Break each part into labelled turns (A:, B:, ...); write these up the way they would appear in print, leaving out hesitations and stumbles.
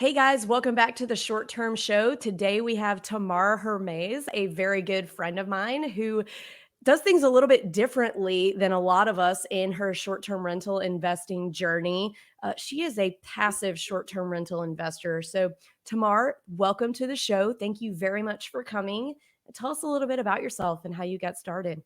A: Hey guys, welcome back to the Short Term Show. Today we have Tamar Hermes, a very good friend of mine who does things a little bit differently than a lot of us in her short term rental investing journey. She is a passive short term rental investor. So, Tamar, welcome to the show. Thank you very much for coming. Tell us a little bit about yourself and how you got started.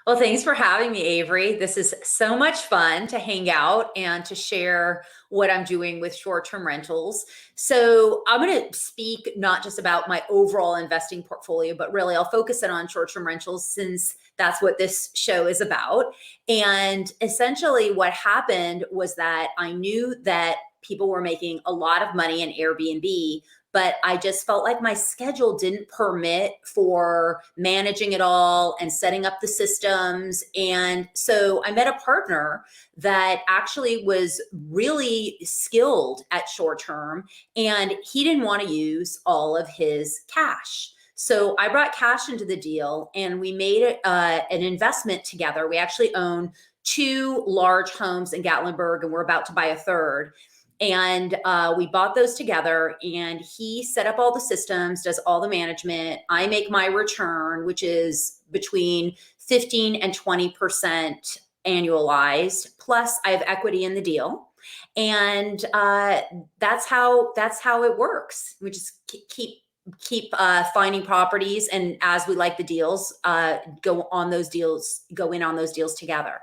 B: Well, thanks for having me, Avery. This is so much fun to hang out and to share what I'm doing with short term rentals. So, I'm going to speak not just about my overall investing portfolio, but really I'll focus it on short term rentals since that's what this show is about. And essentially, what happened was that I knew that people were making a lot of money in Airbnb, but I just felt like my schedule didn't permit for managing it all and setting up the systems. And so I met a partner that actually was really skilled at short term, and he didn't want to use all of his cash. So I brought cash into the deal and we made an investment together. We actually own two large homes in Gatlinburg and we're about to buy a third. And we bought those together, and he set up all the systems, does all the management. I make my return, which is between 15 and 20% annualized. Plus, I have equity in the deal. And that's how it works. We just keep finding properties, and as we like the deals, go in on those deals together.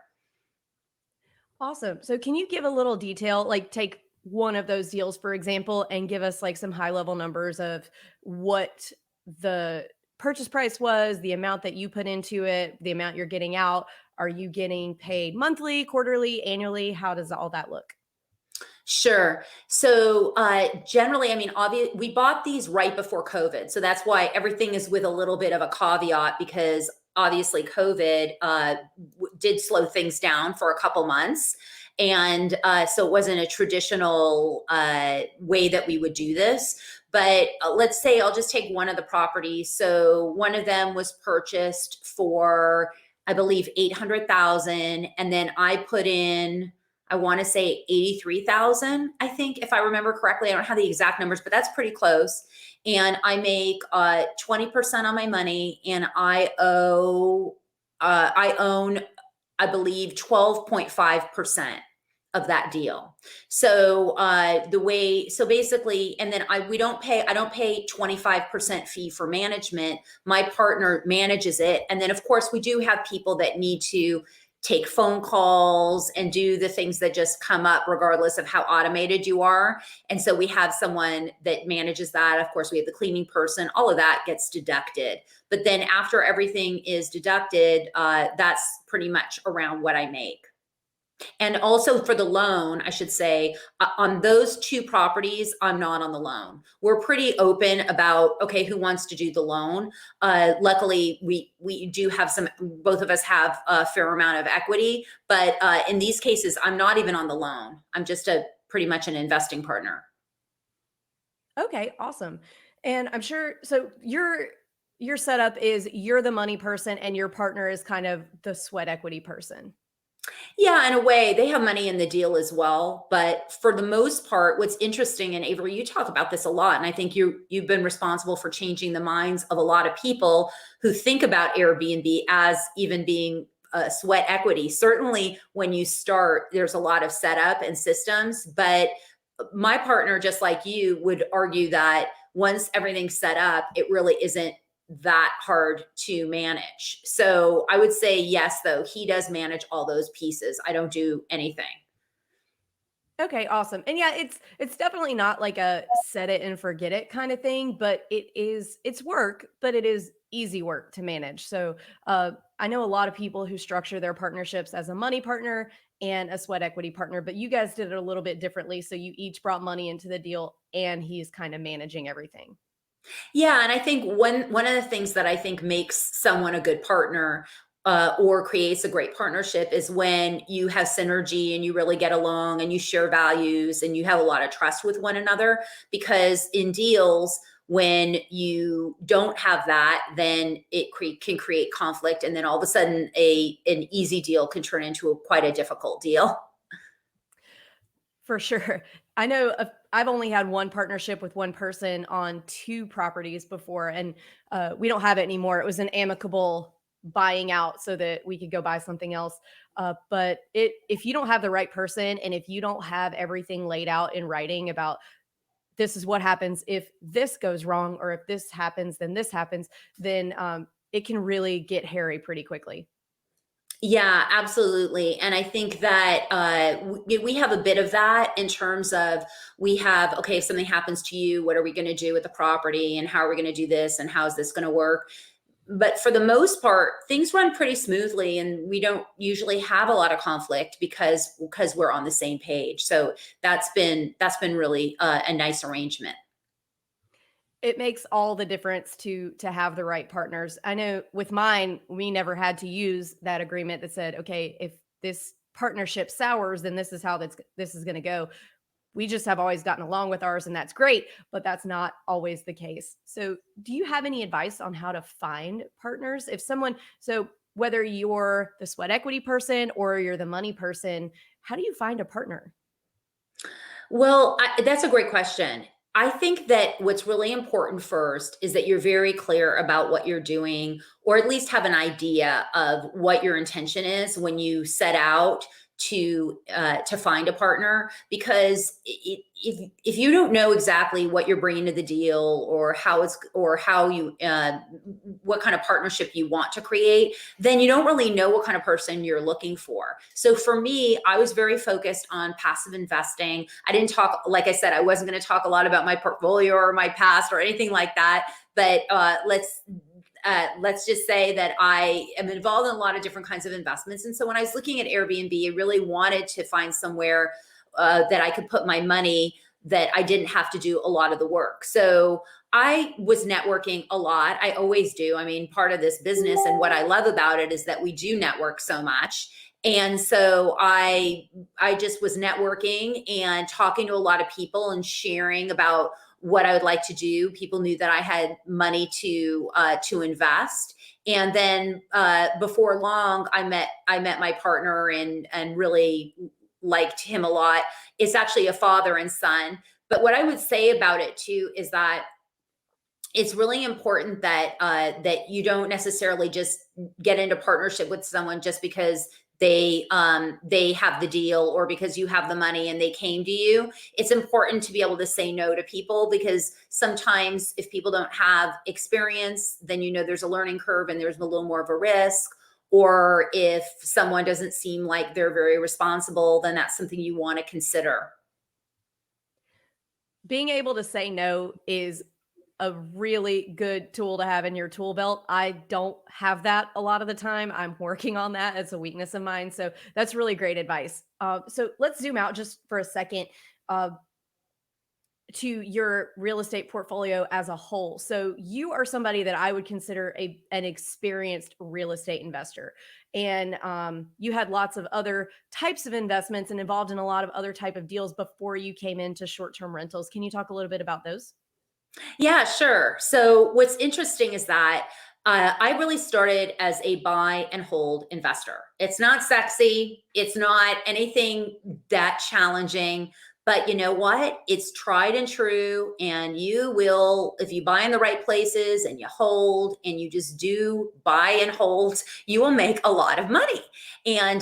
A: Awesome. So, can you give a little detail, like take one of those deals, for example, and give us like some high level numbers of what the purchase price was, the amount that you put into it, the amount you're getting out? Are you getting paid monthly, quarterly, annually? How does all that look?
B: Sure. So generally, I mean, obviously, we bought these right before COVID, so that's why everything is with a little bit of a caveat, because obviously COVID did slow things down for a couple months, and so it wasn't a traditional way that we would do this. But let's say I'll just take one of the properties. So one of them was purchased for, I believe, 800,000, and then I put in, I want to say 83,000, I think, if I remember correctly. I don't have the exact numbers, but that's pretty close. And I make 20% on my money, and I own, I believe, 12.5% of that deal. So so basically, and then I don't pay 25% fee for management. My partner manages it. And then of course we do have people that need to take phone calls and do the things that just come up regardless of how automated you are. And so we have someone that manages that. Of course, we have the cleaning person. All of that gets deducted. But then after everything is deducted, that's pretty much around what I make. And also for the loan, I should say, on those two properties, I'm not on the loan. We're pretty open about, okay, who wants to do the loan? Luckily, we do have both of us have a fair amount of equity, but in these cases, I'm not even on the loan. I'm just pretty much an investing partner.
A: Okay, awesome. And I'm sure so your setup is you're the money person and your partner is kind of the sweat equity person.
B: Yeah, in a way, they have money in the deal as well. But for the most part, what's interesting, and Avery, you talk about this a lot, and I think you've been responsible for changing the minds of a lot of people who think about Airbnb as even being sweat equity. Certainly, when you start, there's a lot of setup and systems. But my partner, just like you, would argue that once everything's set up, it really isn't that hard to manage. So I would say yes, though, he does manage all those pieces. I don't do anything.
A: Okay, awesome. And yeah, it's definitely not like a set it and forget it kind of thing, but it's work, but it is easy work to manage. So I know a lot of people who structure their partnerships as a money partner and a sweat equity partner, but you guys did it a little bit differently. So you each brought money into the deal and he's kind of managing everything.
B: Yeah, and I think one of the things that I think makes someone a good partner, or creates a great partnership, is when you have synergy and you really get along and you share values and you have a lot of trust with one another. Because in deals, when you don't have that, then can create conflict, and then all of a sudden, an easy deal can turn into quite a difficult deal.
A: For sure. I know I've only had one partnership with one person on 2 properties before, and, we don't have it anymore. It was an amicable buying out so that we could go buy something else, but it if you don't have the right person and if you don't have everything laid out in writing about this is what happens if this goes wrong, or if this happens, then, it can really get hairy pretty quickly.
B: Yeah, absolutely. And I think that we have a bit of that in terms of we have, okay, if something happens to you, what are we going to do with the property and how are we going to do this and how is this going to work? But for the most part, things run pretty smoothly and we don't usually have a lot of conflict because we're on the same page. So that's been really a nice arrangement.
A: It makes all the difference to have the right partners. I know with mine, we never had to use that agreement that said, "Okay, if this partnership sours, then this is how this is gonna go." We just have always gotten along with ours, and that's great, but that's not always the case. So, do you have any advice on how to find partners? If someone so whether you're the sweat equity person or you're the money person, how do you find a partner?
B: Well, that's a great question. I think that what's really important first is that you're very clear about what you're doing, or at least have an idea of what your intention is when you set out to find a partner. Because if you don't know exactly what you're bringing to the deal, or how you what kind of partnership you want to create, then you don't really know what kind of person you're looking for. So for me, I was very focused on passive investing. I didn't talk, like I said, I wasn't going to talk a lot about my portfolio or my past or anything like that. But let's just say that I am involved in a lot of different kinds of investments. And so when I was looking at Airbnb, I really wanted to find somewhere that I could put my money, that I didn't have to do a lot of the work. So I was networking a lot. I always do. I mean, part of this business and what I love about it is that we do network so much. And so I just was networking and talking to a lot of people and sharing about what I would like to do. People knew that I had money to invest. And then before long, I met my partner and really liked him a lot. It's actually a father and son. But what I would say about it too is that it's really important that you don't necessarily just get into partnership with someone just because they have the deal, or because you have the money and they came to you. It's important to be able to say no to people, because sometimes if people don't have experience, then there's a learning curve and there's a little more of a risk. Or if someone doesn't seem like they're very responsible, then that's something you want to consider.
A: Being able to say no is a really good tool to have in your tool belt. I don't have that a lot of the time. I'm working on that. It's a weakness of mine. So that's really great advice. So let's zoom out just for a second uh, to your real estate portfolio as a whole. So you are somebody that I would consider an experienced real estate investor, and you had lots of other types of investments and involved in a lot of other type of deals before you came into short-term rentals. Can you talk a little bit about those?
B: Yeah, sure. So what's interesting is that I really started as a buy and hold investor. It's not sexy. It's not anything that challenging. But you know what? It's tried and true. And you will, if you buy in the right places and you hold and you just do buy and hold, you will make a lot of money. And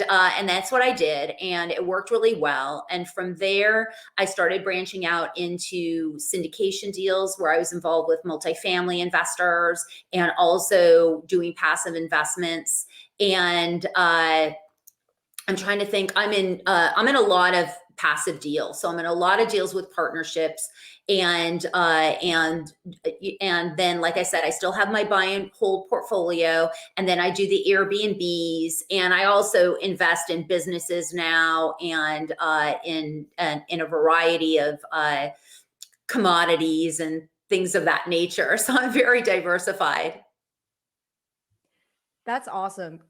B: that's what I did. And it worked really well. And from there, I started branching out into syndication deals where I was involved with multifamily investors and also doing passive investments. And I'm trying to think. I'm in a lot of passive deals. So I'm in a lot of deals with partnerships, and and then, like I said, I still have my buy and hold portfolio, and then I do the Airbnbs, and I also invest in businesses now, and in a variety of commodities and things of that nature. So I'm very diversified.
A: That's awesome.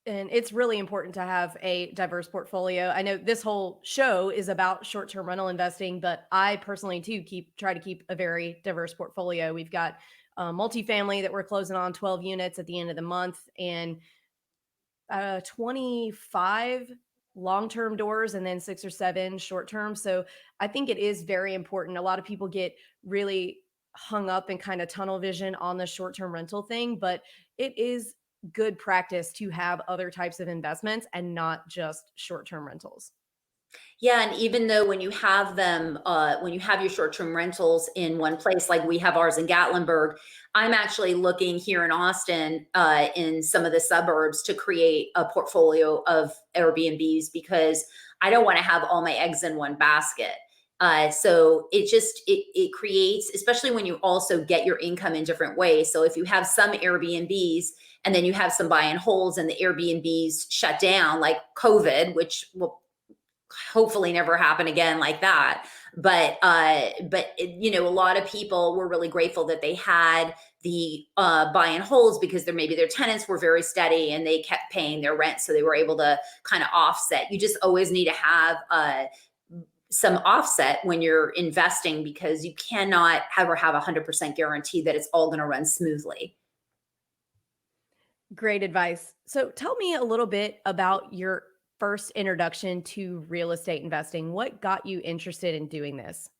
A: And it's really important to have a diverse portfolio. I know this whole show is about short-term rental investing, but I personally too try to keep a very diverse portfolio. We've got multifamily that we're closing on 12 units at the end of the month, and 25 long-term doors and then 6 or 7 short-term. So I think it is very important. A lot of people get really hung up and kind of tunnel vision on the short-term rental thing, but it is good practice to have other types of investments and not just short-term rentals.
B: Yeah, and even though when you have them, when you have your short-term rentals in one place, like we have ours in Gatlinburg, I'm actually looking here in Austin, in some of the suburbs to create a portfolio of Airbnbs because I don't want to have all my eggs in one basket. So it creates, especially when you also get your income in different ways. So if you have some Airbnbs and then you have some buy and holds and the Airbnbs shut down, like COVID, which will hopefully never happen again like that. But a lot of people were really grateful that they had the buy and holds because maybe their tenants were very steady and they kept paying their rent, so they were able to kind of offset. You just always need to have some offset when you're investing because you cannot ever have 100% guarantee that it's all going to run smoothly.
A: Great advice. So tell me a little bit about your first introduction to real estate investing. What got you interested in doing this?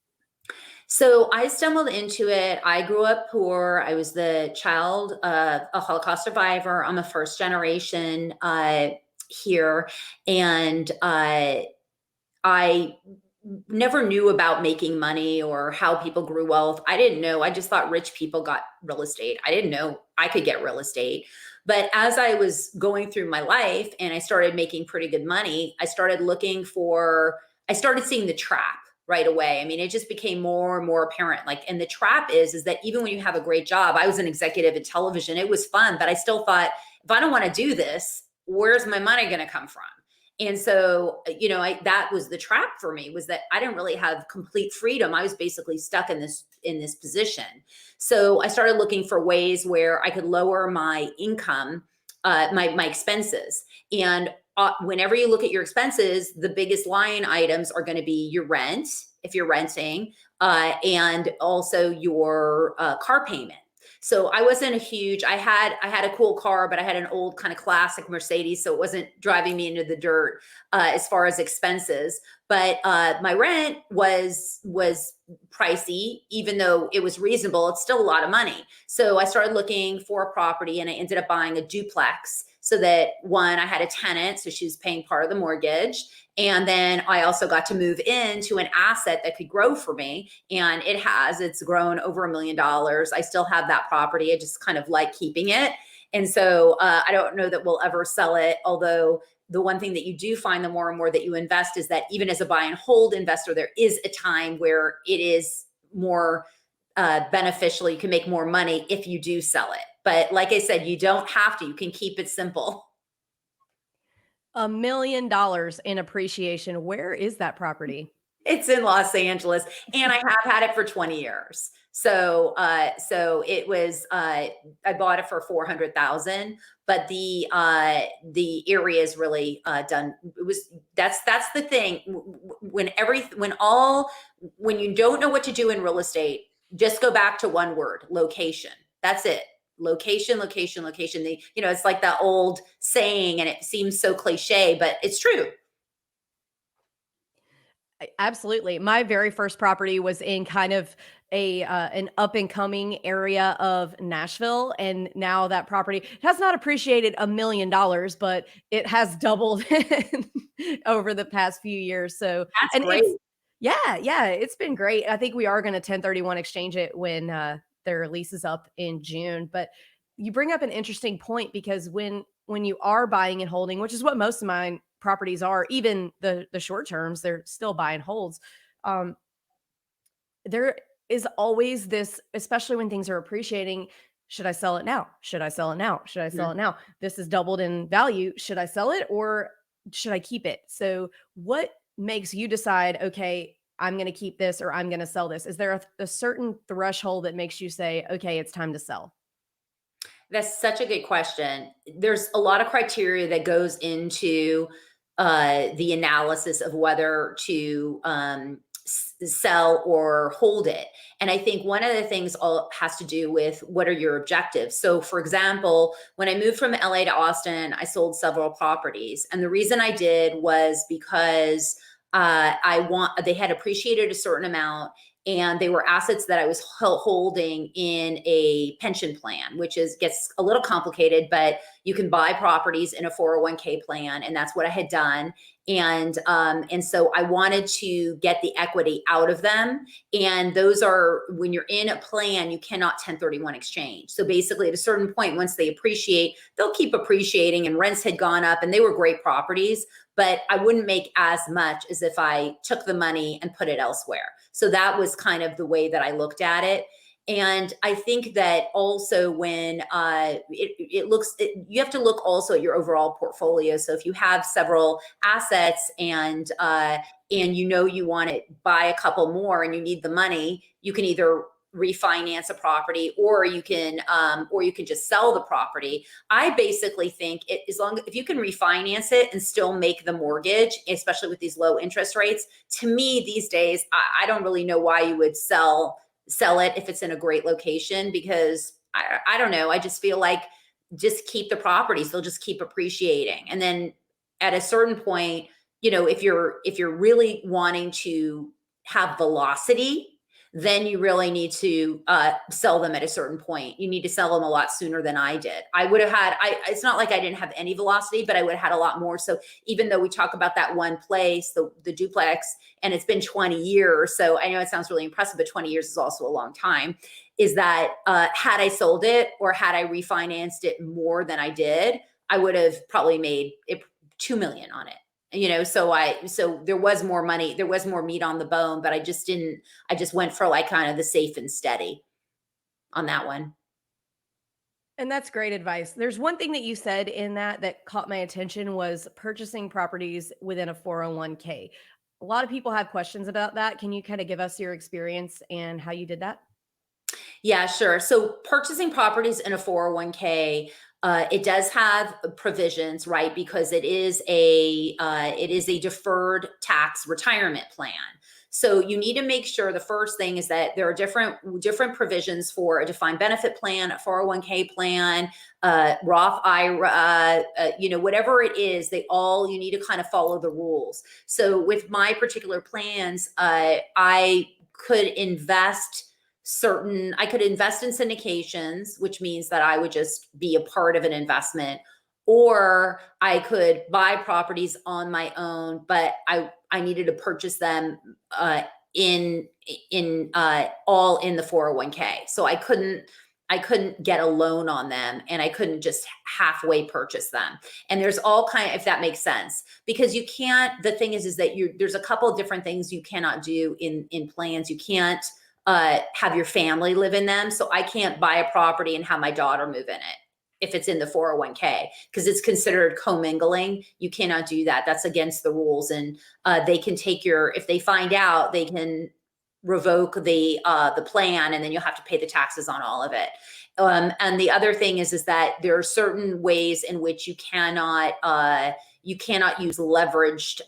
B: So I stumbled into it. I grew up poor. I was the child of a Holocaust survivor. I'm a first generation here. And I never knew about making money or how people grew wealth. I didn't know. I just thought rich people got real estate. I didn't know I could get real estate. But as I was going through my life and I started making pretty good money, I started seeing the trap right away. I mean, it just became more and more apparent. Like, and the trap is that even when you have a great job, I was an executive in television. It was fun, but I still thought, if I don't want to do this, where's my money going to come from? And so, that was the trap for me, was that I didn't really have complete freedom. I was basically stuck in this position. So I started looking for ways where I could lower my income, my expenses. And whenever you look at your expenses, the biggest line items are going to be your rent, if you're renting, and also your car payment. So I wasn't a huge. I had a cool car, but I had an old kind of classic Mercedes, so it wasn't driving me into the dirt as far as expenses. But my rent was pricey, even though it was reasonable. It's still a lot of money. So I started looking for a property, and I ended up buying a duplex. So that, one, I had a tenant, so she was paying part of the mortgage, and then I also got to move into an asset that could grow for me. And it's grown over $1 million. I still have that property. I just kind of like keeping it. And so I don't know that we'll ever sell it. Although the one thing that you do find the more and more that you invest is that even as a buy and hold investor, there is a time where it is more beneficial. You can make more money if you do sell it. But like I said, you don't have to. You can keep it simple.
A: $1 million in appreciation. Where is that property?
B: It's in Los Angeles, and I have had it for 20 years. So it was, I bought it for 400,000, but the area is really done. That's the thing. When you don't know what to do in real estate, just go back to one word: location. That's it. Location, location, location. It's like that old saying, and it seems so cliche, but it's true.
A: Absolutely. My very first property was in kind of an up and coming area of Nashville, and now that property has not appreciated $1 million, but it has doubled over the past few years. So,
B: That's
A: and
B: great.
A: yeah, it's been great. I think we are going to 1031 exchange it when their lease is up in June. But you bring up an interesting point, because when you are buying and holding, which is what most of mine properties are, even the short terms, they're still buy and holds. Um, there is always this, especially when things are appreciating. Should I sell it now? Should I sell it now? Should I sell it
B: Mhm.
A: now? This is doubled in value. Should I sell it or should I keep it? So, what makes you decide, okay, I'm going to keep this or I'm going to sell this? Is there a certain threshold that makes you say, okay, it's time to sell?
B: That's such a good question. There's a lot of criteria that goes into the analysis of whether to sell or hold it. And I think one of the things all has to do with what are your objectives. So, for example, when I moved from LA to Austin, I sold several properties, and the reason I did was because they had appreciated a certain amount, and they were assets that I was holding in a pension plan, which is gets a little complicated, but you can buy properties in a 401k plan, and that's what I had done. And so I wanted to get the equity out of them. And those are, when you're in a plan, you cannot 1031 exchange. So basically, at a certain point, once they appreciate, they'll keep appreciating, and rents had gone up, and they were great properties, but I wouldn't make as much as if I took the money and put it elsewhere. So that was kind of the way that I looked at it. And I think that also when you have to look also at your overall portfolio. So if you have several assets, and you want to buy a couple more and you need the money, you can either refinance a property, or you can just sell the property. I basically think if you can refinance it and still make the mortgage, especially with these low interest rates, to me these days, I don't really know why you would sell it if it's in a great location, because I don't know. I just feel like just keep the properties. They'll just keep appreciating. And then at a certain point, if you're really wanting to have velocity, then you really need to sell them at a certain point. You need to sell them a lot sooner than I did. I would have had, it's not like I didn't have any velocity, but I would have had a lot more. So even though we talk about that one place, the duplex, and it's been 20 years, so I know it sounds really impressive, but 20 years is also a long time, is that had I sold it or had I refinanced it more than I did, I would have probably made it 2 million on it. So there was more money, there was more meat on the bone, but I just went for like kind of the safe and steady on that one.
A: And that's great advice. There's one thing that you said in that caught my attention was purchasing properties within a 401k. A lot of people have questions about that. Can you kind of give us your experience and how you did that?
B: Yeah, sure. So purchasing properties in a 401k, it does have provisions, right? Because it is a deferred tax retirement plan. So you need to make sure, the first thing is that there are different provisions for a defined benefit plan, a 401k plan, Roth IRA, whatever it is, you need to kind of follow the rules. So with my particular plans, I could invest I could invest in syndications, which means that I would just be a part of an investment, or I could buy properties on my own, but I needed to purchase them in all in the 401k. So I couldn't get a loan on them, and I couldn't just halfway purchase them. And there's all kind, if that makes sense, because you can't, the thing is that there's a couple of different things you cannot do in plans. You can't have your family live in them. So I can't buy a property and have my daughter move in it if it's in the 401k, because it's considered commingling. You cannot do that. That's against the rules. And they can if they find out, they can revoke the plan, and then you'll have to pay the taxes on all of it. And the other thing is that there are certain ways in which you cannot use leveraged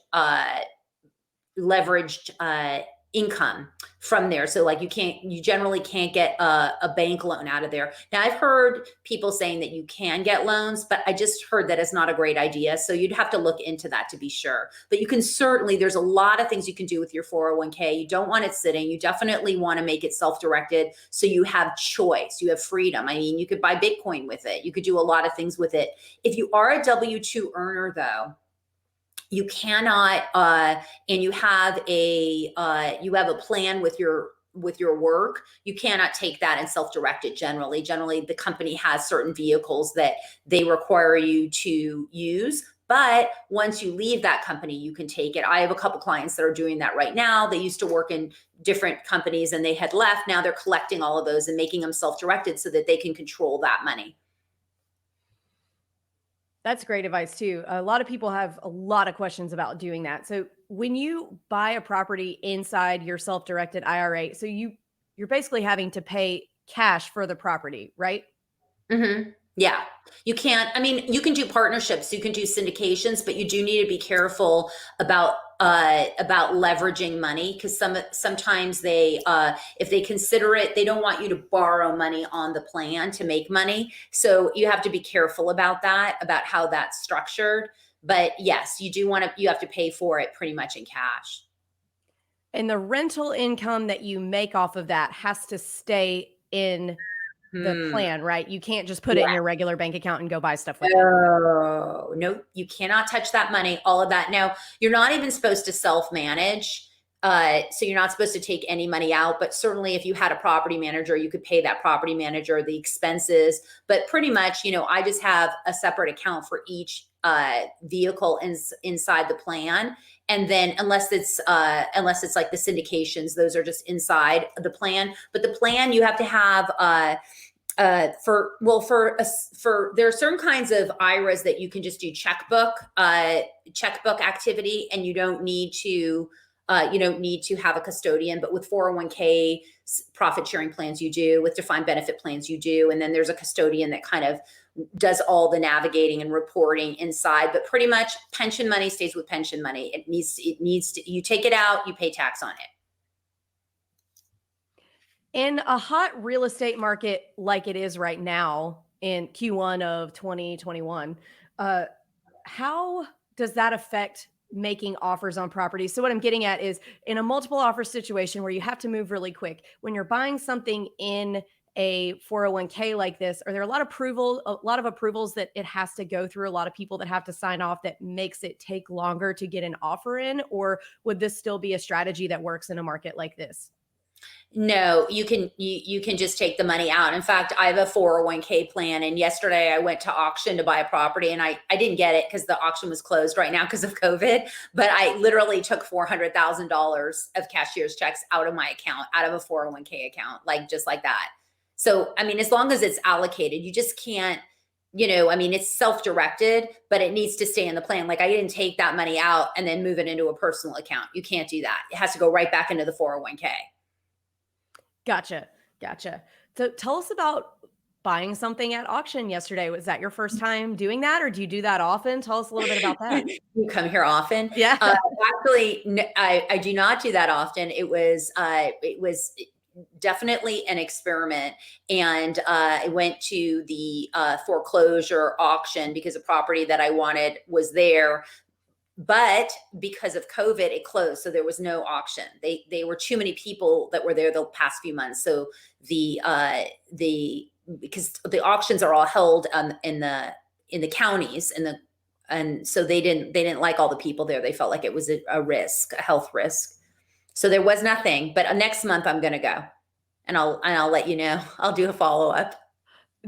B: income from there. So like you generally can't get a bank loan out of there. Now I've heard people saying that you can get loans, but I just heard that it's not a great idea. So you'd have to look into that to be sure. But you can certainly, there's a lot of things you can do with your 401k. You don't want it sitting. You definitely want to make it self-directed, so you have choice, you have freedom. I mean, you could buy Bitcoin with it. You could do a lot of things with it. If you are a W-2 earner though, you cannot, and you have a plan with your work, you cannot take that and self-directed. Generally the company has certain vehicles that they require you to use. But once you leave that company, you can take it. I have a couple clients that are doing that right now. They used to work in different companies and they had left. Now they're collecting all of those and making them self-directed so that they can control that money.
A: That's great advice too. A lot of people have a lot of questions about doing that. So when you buy a property inside your self-directed IRA, so you're basically having to pay cash for the property, right?
B: Mm-hmm. Yeah, you can't. I mean, you can do partnerships, you can do syndications, but you do need to be careful about about leveraging money, because sometimes they if they consider it, they don't want you to borrow money on the plan to make money. So you have to be careful about that, about how that's structured. But yes, you have to pay for it pretty much in cash.
A: And the rental income that you make off of that has to stay in the
B: Hmm.
A: plan, right? You can't just put it in
B: Yeah.
A: your regular bank account and go buy stuff with it.
B: No, no, you cannot touch that money, all of that. Now, you're not even supposed to self-manage. So you're not supposed to take any money out, but certainly if you had a property manager, you could pay that property manager the expenses. But pretty much, I just have a separate account for each vehicle inside the plan. And then unless it's like the syndications, those are just inside the plan. But the plan, you have to have for there are certain kinds of IRAs that you can just do checkbook activity, and you don't need to have a custodian. But with 401k profit sharing plans, you do. With defined benefit plans, you do. And then there's a custodian that kind of does all the navigating and reporting inside. But pretty much pension money stays with pension money. It needs to, you take it out, you pay tax on it.
A: In a hot real estate market like it is right now in Q1 of 2021, how does that affect making offers on properties? So what I'm getting at is, in a multiple offer situation where you have to move really quick, when you're buying something in a 401k like this, are there a lot of approvals that it has to go through, a lot of people that have to sign off, that makes it take longer to get an offer in? Or would this still be a strategy that works in a market like this?
B: No, you can just take the money out. In fact, I have a 401k plan, and yesterday I went to auction to buy a property, and I didn't get it because the auction was closed right now because of COVID. But I literally took $400,000 of cashier's checks out of my account, out of a 401k account, like just like that. So, I mean, as long as it's allocated, you just can't, it's self-directed, but it needs to stay in the plan. Like, I didn't take that money out and then move it into a personal account. You can't do that. It has to go right back into the 401k.
A: Gotcha. Gotcha. So tell us about buying something at auction yesterday. Was that your first time doing that, or do you do that often? Tell us a little bit about that.
B: You come here often?
A: Yeah.
B: Actually, I do not do that often. It was definitely an experiment, and I went to the foreclosure auction because a property that I wanted was there. But because of COVID, it closed, so there was no auction. They were too many people that were there the past few months. So the because the auctions are all held in the counties, and so they didn't like all the people there. They felt like it was a risk, a health risk. So there was nothing. But next month I'm going to go, and I'll let you know. I'll do a follow up.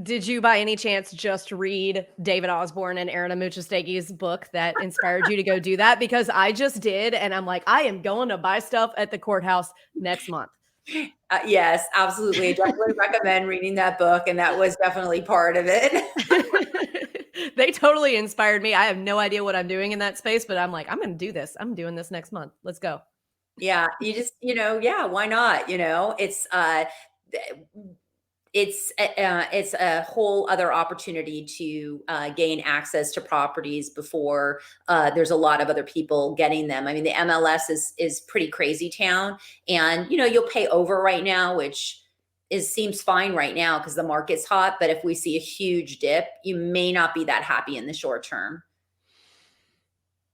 A: Did you by any chance just read David Osborne and Aaron Amuchastegi's book that inspired you to go do that? Because I just did, and I'm like, I am going to buy stuff at the courthouse next month.
B: Yes, absolutely. I definitely recommend reading that book, and that was definitely part of it.
A: They totally inspired me. I have no idea what I'm doing in that space, but I'm like, I'm going to do this. I'm doing this next month. Let's go.
B: Yeah, you just, yeah, why not? It's a whole other opportunity to gain access to properties before there's a lot of other people getting them. I mean, the MLS is pretty crazy town, and you'll pay over right now, which seems fine right now because the market's hot. But if we see a huge dip, you may not be that happy in the short term.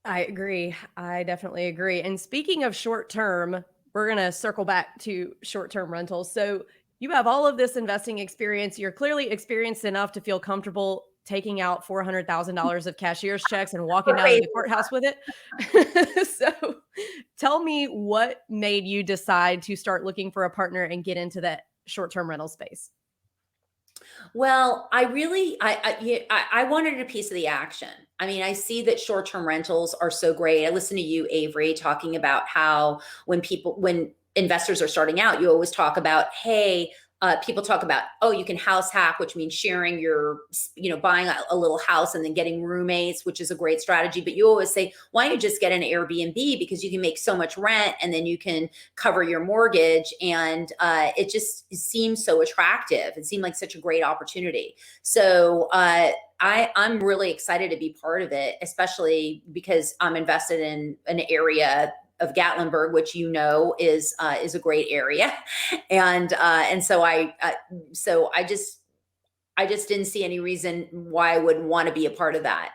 A: I agree. I definitely agree. And speaking of short term, we're going to circle back to short term rentals. So you have all of this investing experience. You're clearly experienced enough to feel comfortable taking out $400,000 of cashier's checks and walking down to the courthouse with it. So tell me, what made you decide to start looking for a partner and get into that short term rental space?
B: Well, I wanted a piece of the action. I mean, I see that short-term rentals are so great. I listen to you, Avery, talking about how when investors are starting out, you always talk about, hey, people talk about, oh, you can house hack, which means sharing buying a little house and then getting roommates, which is a great strategy. But you always say, why don't you just get an Airbnb, because you can make so much rent and then you can cover your mortgage. And it just seems so attractive. It seemed like such a great opportunity. So I'm really excited to be part of it, especially because I'm invested in an area of Gatlinburg, which is a great area, and so I just didn't see any reason why I wouldn't want to be a part of that.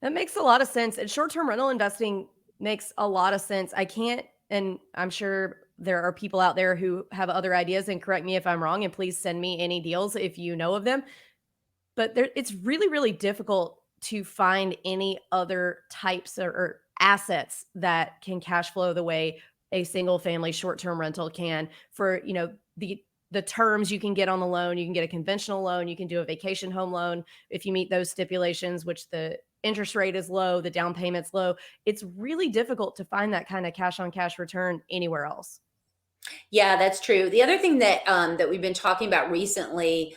A: That makes a lot of sense, and short-term rental investing makes a lot of sense. I can't and I'm sure there are people out there who have other ideas, and correct me if I'm wrong, and please send me any deals if you know of them. But it's really, really difficult to find any other types or assets that can cash flow the way a single family short-term rental can for, the terms you can get on the loan. You can get a conventional loan, you can do a vacation home loan if you meet those stipulations, which the interest rate is low, the down payment's low. It's really difficult to find that kind of cash on cash return anywhere else.
B: Yeah, that's true. The other thing that we've been talking about recently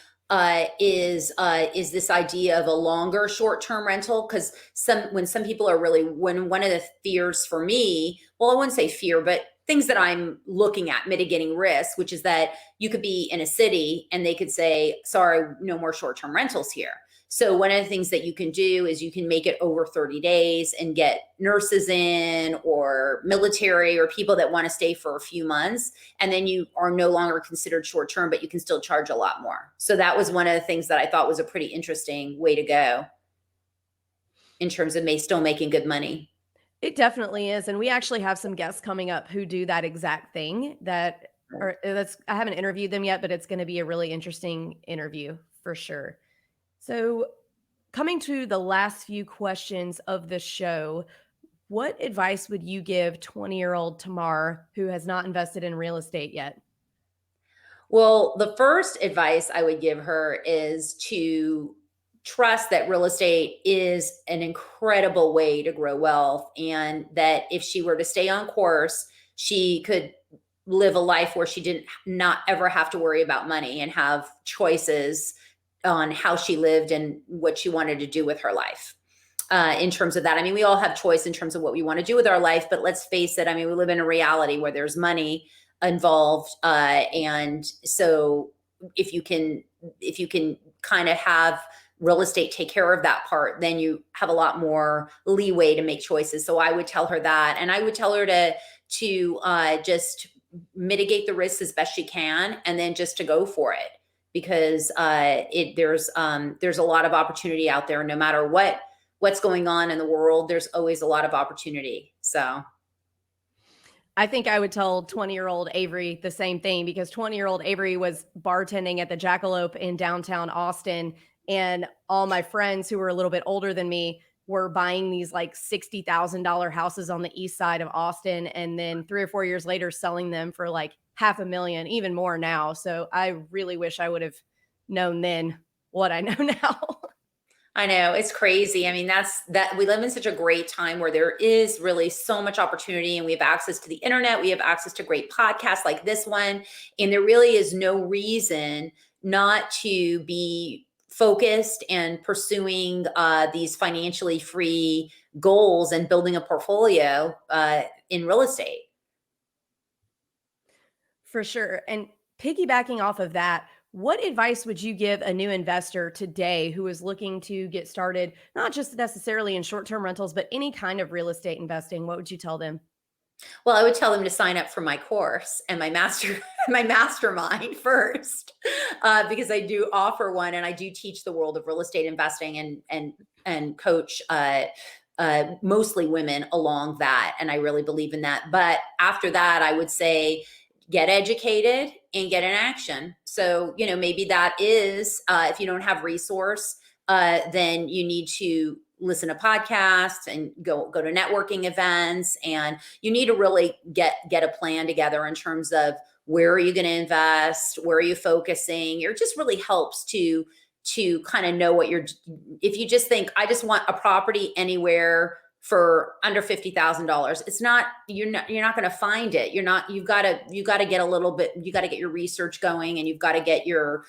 B: is this idea of a longer short term rental, because some people are really, when one of the fears for me, well, I wouldn't say fear, but things that I'm looking at mitigating risk, which is that you could be in a city and they could say, sorry, no more short term rentals here. So one of the things that you can do is you can make it over 30 days and get nurses in or military or people that want to stay for a few months, and then you are no longer considered short term, but you can still charge a lot more. So that was one of the things that I thought was a pretty interesting way to go in terms of still making good money.
A: It definitely is, and we actually have some guests coming up who do that exact thing that's I haven't interviewed them yet, but it's gonna be a really interesting interview for sure. So, coming to the last few questions of the show, what advice would you give 20-year-old Tamar who has not invested in real estate yet?
B: Well, the first advice I would give her is to trust that real estate is an incredible way to grow wealth, and that if she were to stay on course, she could live a life where she didn't not ever have to worry about money and have choices on how she lived and what she wanted to do with her life. In terms of that, I mean, we all have choice in terms of what we want to do with our life, but let's face it. I mean, we live in a reality where there's money involved, and so if you can if you can kind of have real estate take care of that part, then you have a lot more leeway to make choices. So I would tell her that, and I would tell her to just mitigate the risks as best she can, and then just to go for it, because there's a lot of opportunity out there. No matter what's going on in the world, there's always a lot of opportunity. So
A: I think I would tell 20-year-old Avery the same thing, because 20-year-old Avery was bartending at the Jackalope in downtown Austin, and all my friends who were a little bit older than me were buying these like $60,000 houses on the east side of Austin, and then 3 or 4 years later selling them for like half a million, even more now. So I really wish I would have known then what I know now.
B: I know, it's crazy. I mean, that we live in such a great time where there is really so much opportunity, and we have access to the internet. We have access to great podcasts like this one. And there really is no reason not to be focused and pursuing these financially free goals and building a portfolio in real estate.
A: For sure. And piggybacking off of that, what advice would you give a new investor today who is looking to get started, not just necessarily in short term rentals, but any kind of real estate investing? What would you tell them?
B: Well, I would tell them to sign up for my course and my my mastermind first, because I do offer one, and I do teach the world of real estate investing, and coach mostly women along that, and I really believe in that. But after that, I would say get educated and get in action. So maybe that is if you don't have resource, then you need to listen to podcasts and go to networking events, and you need to really get a plan together in terms of where are you going to invest, where are you focusing. It just really helps to kind of know what you're. If you just think I just want a property anywhere for under $50,000, it's not, you're not going to find it. You've got to get a little bit, you got to get your research going, and you've got to get your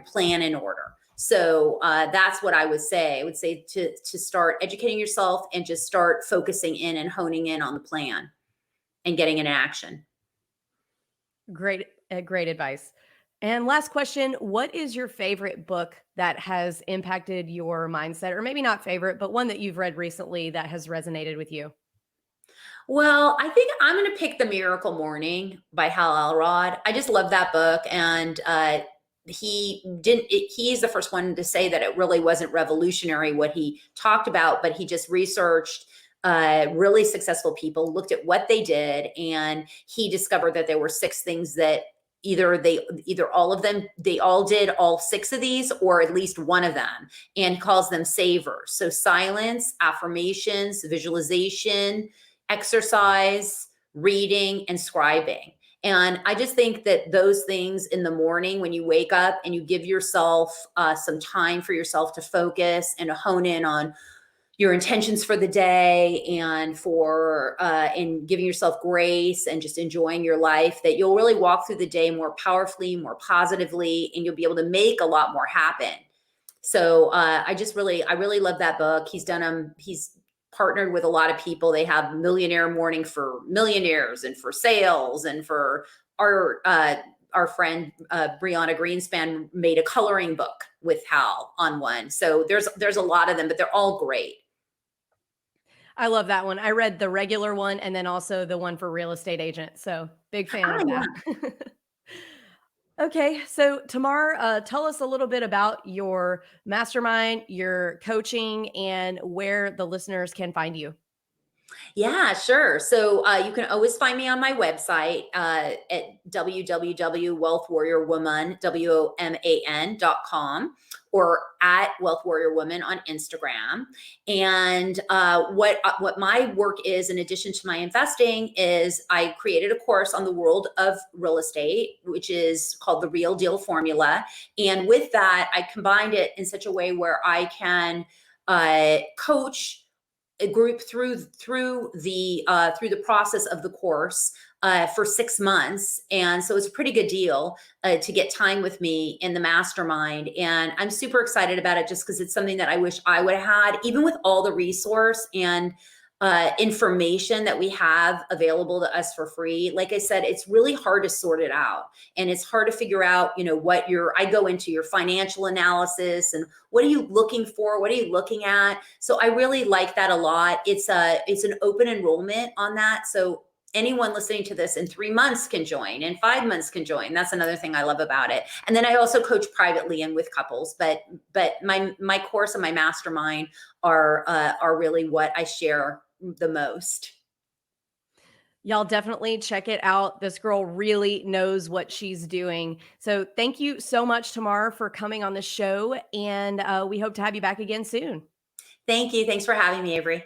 B: plan in order. So that's what I would say. I would say to start educating yourself and just start focusing in and honing in on the plan and getting in action.
A: Great advice. And last question, what is your favorite book that has impacted your mindset? Or maybe not favorite, but one that you've read recently that has resonated with you?
B: Well, I think I'm going to pick The Miracle Morning by Hal Elrod. I just love that book. And he's the first one to say that it really wasn't revolutionary what he talked about, but he just researched really successful people, looked at what they did, and he discovered that there were six things that either all of them, they all did all six of these, or at least one of them, and he calls them savers. So silence, affirmations, visualization, exercise, reading, and scribing. And I just think that those things in the morning, when you wake up and you give yourself some time for yourself to focus and to hone in on your intentions for the day, and for and giving yourself grace and just enjoying your life, that you'll really walk through the day more powerfully, more positively, and you'll be able to make a lot more happen. So I really love that book. He's done them. He's partnered with a lot of people. They have Millionaire Morning for millionaires, and for sales, and for our uh, our friend Brianna Greenspan made a coloring book with Hal on one. So there's a lot of them, but they're all great.
A: I love that one. I read the regular one and then also the one for real estate agent. So big fan
B: Ah,
A: of
B: yeah.
A: that. Okay, so Tamar, tell us a little bit about your mastermind, your coaching, and where the listeners can find you.
B: Yeah, sure. So you can always find me on my website at www.wealthwarriorwoman.com, or at Wealth Warrior Woman on Instagram. And what my work is, in addition to my investing, is I created a course on the world of real estate, which is called the Real Deal Formula. And with that, I combined it in such a way where I can coach a group through the process of the course for 6 months. And so it's a pretty good deal to get time with me in the mastermind. And I'm super excited about it, just because it's something that I wish I would have had, even with all the resource and information that we have available to us for free. Like I said, it's really hard to sort it out, and it's hard to figure out, I go into your financial analysis, and what are you looking for? What are you looking at? So I really like that a lot. It's an open enrollment on that. So anyone listening to this in 3 months can join, and 5 months can join. That's another thing I love about it. And then I also coach privately and with couples, but my course and my mastermind are really what I share the most.
A: Y'all definitely check it out. This girl really knows what she's doing. So thank you so much, Tamar, for coming on the show. And we hope to have you back again soon.
B: Thank you. Thanks for having me, Avery.